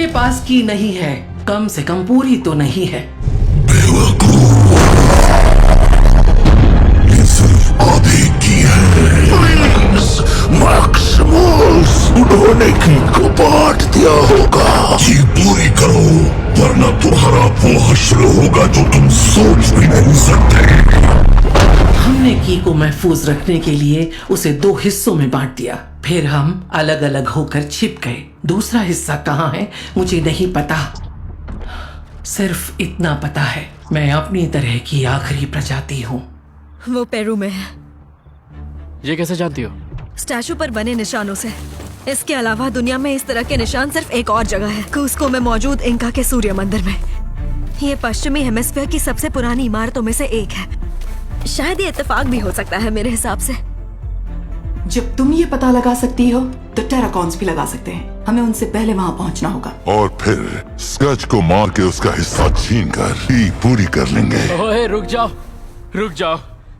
के पास की नहीं है, कम से कम पूरी तो नहीं है। ये सिर्फ आधे की है। मैक्सिमल्स उन्होंने की को बांट दिया होगा। ये पूरी करो वरना तुम्हारा वो हश्र होगा जो तुम सोच भी नहीं सकते। हमने की को महफूज रखने के लिए उसे 2 हिस्सों में बांट दिया, फिर हम अलग अलग होकर छिप गए। दूसरा हिस्सा कहाँ है मुझे नहीं पता, सिर्फ इतना पता है मैं अपनी तरह की आखिरी प्रजाति हूँ। वो पेरू में है। ये कैसे जानती हो? स्टैचू पर बने निशानों से। इसके अलावा दुनिया में इस तरह के निशान सिर्फ एक और जगह है, कुस्को में मौजूद इंका के सूर्य मंदिर में। ये पश्चिमी हेमिस्फीयर की सबसे पुरानी इमारतों में से एक है। शायद ये इत्तेफाक भी हो सकता है मेरे हिसाब से। जब तुम ये पता लगा सकती हो तो टेराकॉन्स भी लगा सकते हैं। हमें उनसे पहले वहाँ पहुँचना होगा और फिर स्केच को मार के उसका हिस्सा छीन कर ही पूरी कर लेंगे। ओए रुक जाओ, रुक जाओ।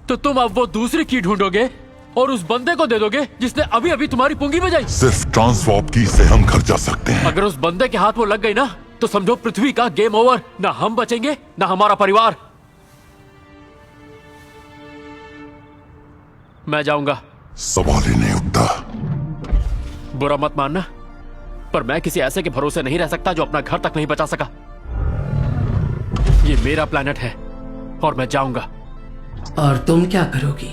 तो तुम अब वो दूसरी की ढूंढोगे और उस बंदे को दे दोगे जिसने अभी अभी तुम्हारी पुंगी बजाई? सिर्फ ट्रांसवॉर्प की से हम घर जा सकते हैं। अगर उस बंदे के हाथ वो लग गई ना तो समझो पृथ्वी का गेम ओवर। ना हम बचेंगे ना हमारा परिवार। मैं जाऊंगा। सवाल ही नहीं उठता। बुरा मत मानना, पर मैं किसी ऐसे के भरोसे नहीं रह सकता जो अपना घर तक नहीं बचा सका। ये मेरा प्लेनेट है और मैं जाऊंगा। और तुम क्या करोगी?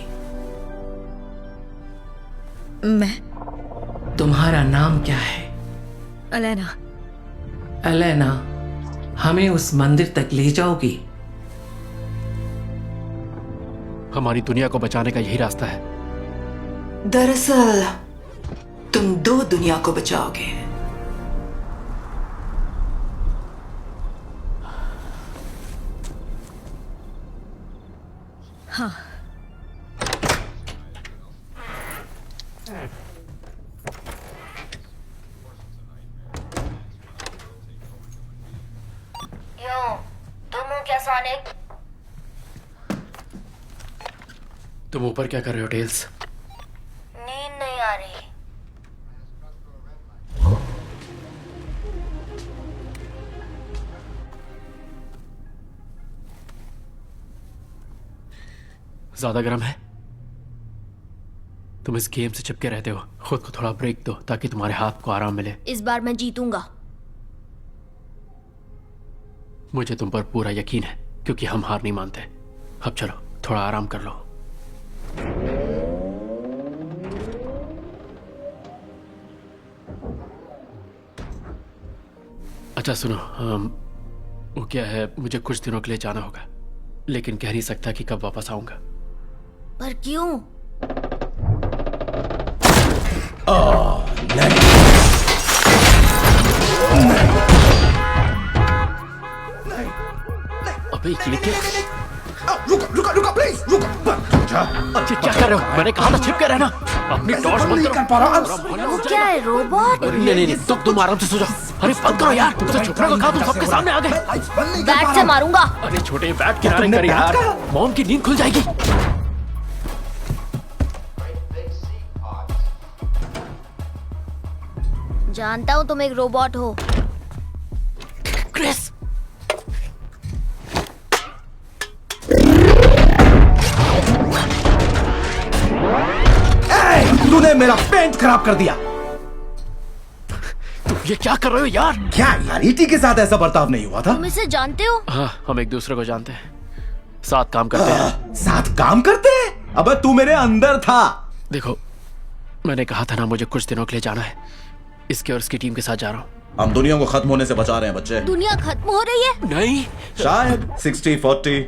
मैं? तुम्हारा नाम क्या है? अलेना। एलेना, हमें उस मंदिर तक ले जाओगी? हमारी दुनिया को बचाने का यही रास्ता है। दरअसल तुम 2 दुनिया को बचाओगे। हाँ। तुम क्या सोनिक? तुम ऊपर क्या कर रहे हो टेल्स? नींद नहीं आ रही। ज्यादा गर्म है? तुम इस गेम से चिपके रहते हो। खुद को थोड़ा ब्रेक दो ताकि तुम्हारे हाथ को आराम मिले। इस बार मैं जीतूंगा। मुझे तुम पर पूरा यकीन है क्योंकि हम हार नहीं मानते। अब चलो थोड़ा आराम कर लो। अच्छा सुनो, वो क्या है, मुझे कुछ दिनों के लिए जाना होगा, लेकिन कह नहीं सकता कि कब वापस आऊंगा। पर क्यों? अबे ये क्या? रुको प्लीज रुको। अच्छा क्या कर रहे हो? मैंने कहा था छिप के रहना। अपनी टॉर्च बंद कर करो। पा रहा। वो क्या है, रोबोट? नहीं तुम आराम से सो जाओ। अरे बंद करो यार, तुमसे छुपने को कहा, तुम सबके सामने आ गए। बैट से मारूंगा। अरे छोटे बैट किनारे कर यार, मॉम की नींद खुल जाएगी। जानता हूँ तुम एक रोबोट हो। क्रिस, तूने मेरा पेंट खराब कर दिया। तुम ये क्या कर रहे हो यार? क्या यार, ईटी के साथ ऐसा बर्ताव नहीं हुआ था। तुम इसे जानते हो? हाँ, हम एक दूसरे को जानते हैं, साथ काम करते हैं। साथ काम करते हैं? अबे तू मेरे अंदर था। देखो, मैंने कहा था ना मुझे कुछ दिनों के लिए जाना है। इसके और इसकी टीम के साथ जा रहा हूँ। हम दुनिया को खत्म होने से बचा रहे हैं बच्चे। दुनिया खत्म हो रही है? नहीं, शायद 60-40।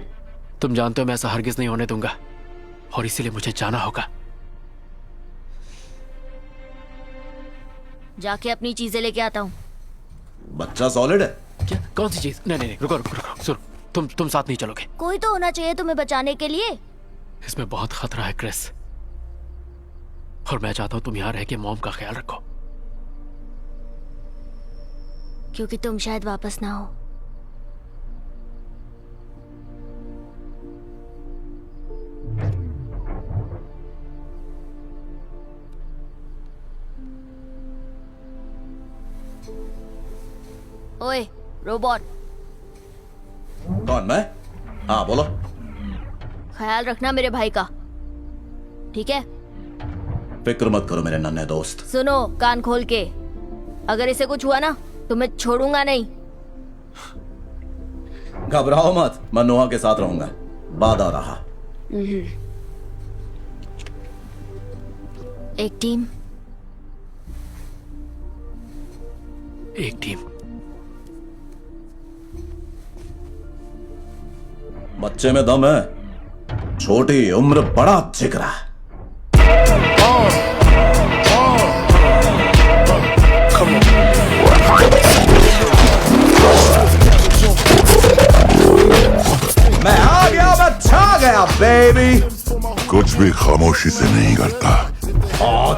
तुम जानते हो मैं ऐसा हरगिज नहीं होने दूंगा और इसीलिए मुझे जाना होगा। जाके अपनी चीजें लेके आता हूँ। बच्चा सॉलिड है। क्या? कौन सी चीज? नहीं रुको सुनो, तुम साथ नहीं चलोगे। कोई तो होना चाहिए तुम्हें बचाने के लिए। इसमें बहुत खतरा है क्रिस, और मैं चाहता हूं तुम यहां रह के मॉम का ख्याल रखो। क्योंकि तुम शायद वापस ना हो। ओए रोबोट, कौन मैं? हाँ बोलो। ख्याल रखना मेरे भाई का, ठीक है? फिक्र मत करो मेरे नन्हे दोस्त। सुनो कान खोल के, अगर इसे कुछ हुआ ना तो मैं छोड़ूंगा नहीं। घबराओ मत, मैं नोहा के साथ रहूंगा। वादा रहा। एक टीम, एक टीम। बच्चे में दम है, छोटी उम्र बड़ा जिगरा। मैं आ गया, मैं छा गया बेबी। कुछ भी खामोशी से नहीं करता।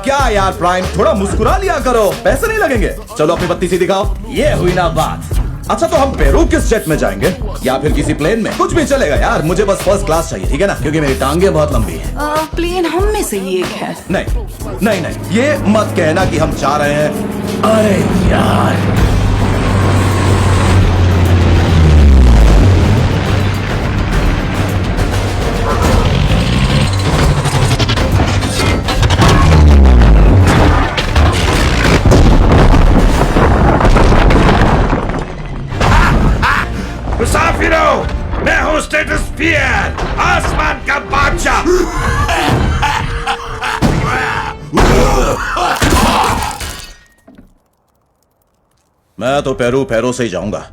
क्या यार प्राइम, थोड़ा मुस्कुरा लिया करो, पैसे नहीं लगेंगे। चलो अपनी बत्ती सी दिखाओ। ये हुई ना बात। अच्छा तो हम पेरू किस जेट में जाएंगे, या फिर किसी प्लेन में? कुछ भी चलेगा यार, मुझे बस फर्स्ट क्लास चाहिए, ठीक है ना? क्योंकि मेरी टांगे बहुत लंबी है। प्लेन हम में से ही एक है। नहीं नहीं नहीं, ये मत कहना कि हम जा रहे हैं। अरे यार मुसाफिरों, मैं हूँ स्ट्रेटोस्फियर, आसमान का बादशाह। मैं तो पेरू से ही जाऊंगा।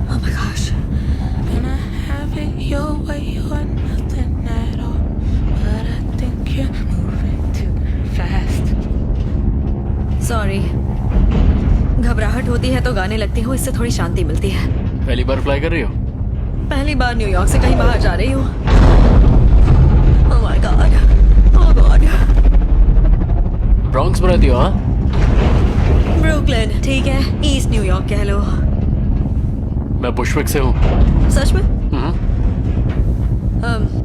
Oh my gosh. सॉरी, घबराहट होती है तो गाने लगती हूँ, इससे थोड़ी शांति मिलती है। पहली बार फ्लाई कर रही हो? पहली बार न्यूयॉर्क से कहीं बाहर जा रही हूँ। Oh my God. Oh God. Bronx में रहती हो? हाँ, ब्रुकलिन, ठीक है, ईस्ट न्यूयॉर्क कह लो। मैं बुशविक से हूँ। सच में?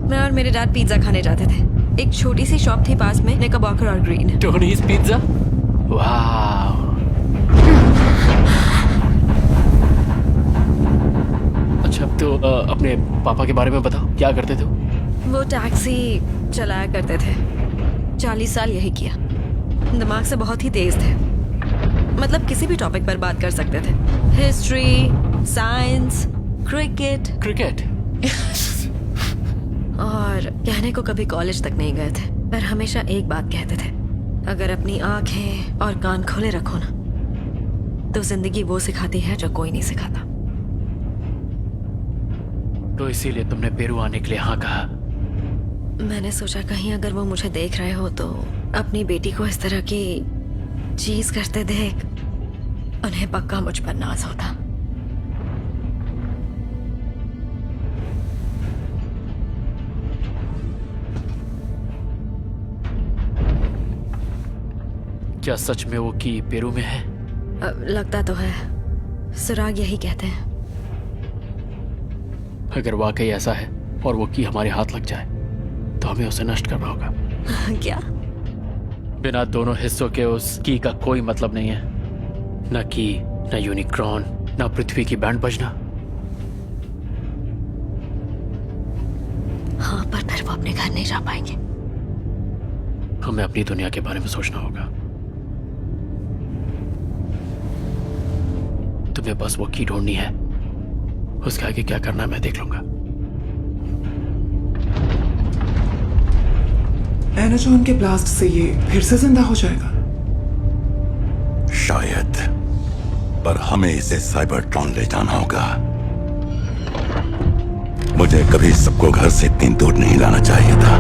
मैं और मेरे डैड पिज्जा खाने जाते थे। एक छोटी सी शॉप थी पास में, निकरबॉकर और ग्रीन। टोनीज पिज्जा? वाह। अच्छा तो अपने पापा के बारे में बताओ, क्या करते थे वो? वो टैक्सी चलाया करते थे, 40 साल यही किया। दिमाग से बहुत ही तेज थे, मतलब किसी भी टॉपिक पर बात कर सकते थे। हिस्ट्री, साइंस, क्रिकेट और कहने को कभी कॉलेज तक नहीं गए थे, पर हमेशा एक बात कहते थे, अगर अपनी आंखें और कान खोले रखो ना तो जिंदगी वो सिखाती है जो कोई नहीं सिखाता। तो इसीलिए तुमने पेरू आने के लिए हाँ कहा? मैंने सोचा कहीं अगर वो मुझे देख रहे हो तो अपनी बेटी को इस तरह की चीज करते देख उन्हें पक्का मुझ पर नाज होता। क्या सच में वो की पेरू में है? लगता तो है, सुराग यही कहते हैं। अगर वाकई ऐसा है और वो की हमारे हाथ लग जाए तो हमें उसे नष्ट करना होगा। क्या? बिना दोनों हिस्सों के उस की का कोई मतलब नहीं है। न की, न यूनिक्रॉन, न पृथ्वी की बैंड बजना। हाँ, पर फिर वो अपने घर नहीं जा पाएंगे। हमें अपनी दुनिया के बारे में सोचना होगा। तुम्हें बस वो की ढूंढनी है, उसके आगे क्या करना है मैं देख लूंगा। एनाजॉन के ब्लास्ट से ये फिर से जिंदा हो जाएगा? शायद, पर हमें इसे साइबरट्रॉन ले जाना होगा। मुझे कभी सबको घर से इतनी दूर नहीं लाना चाहिए था।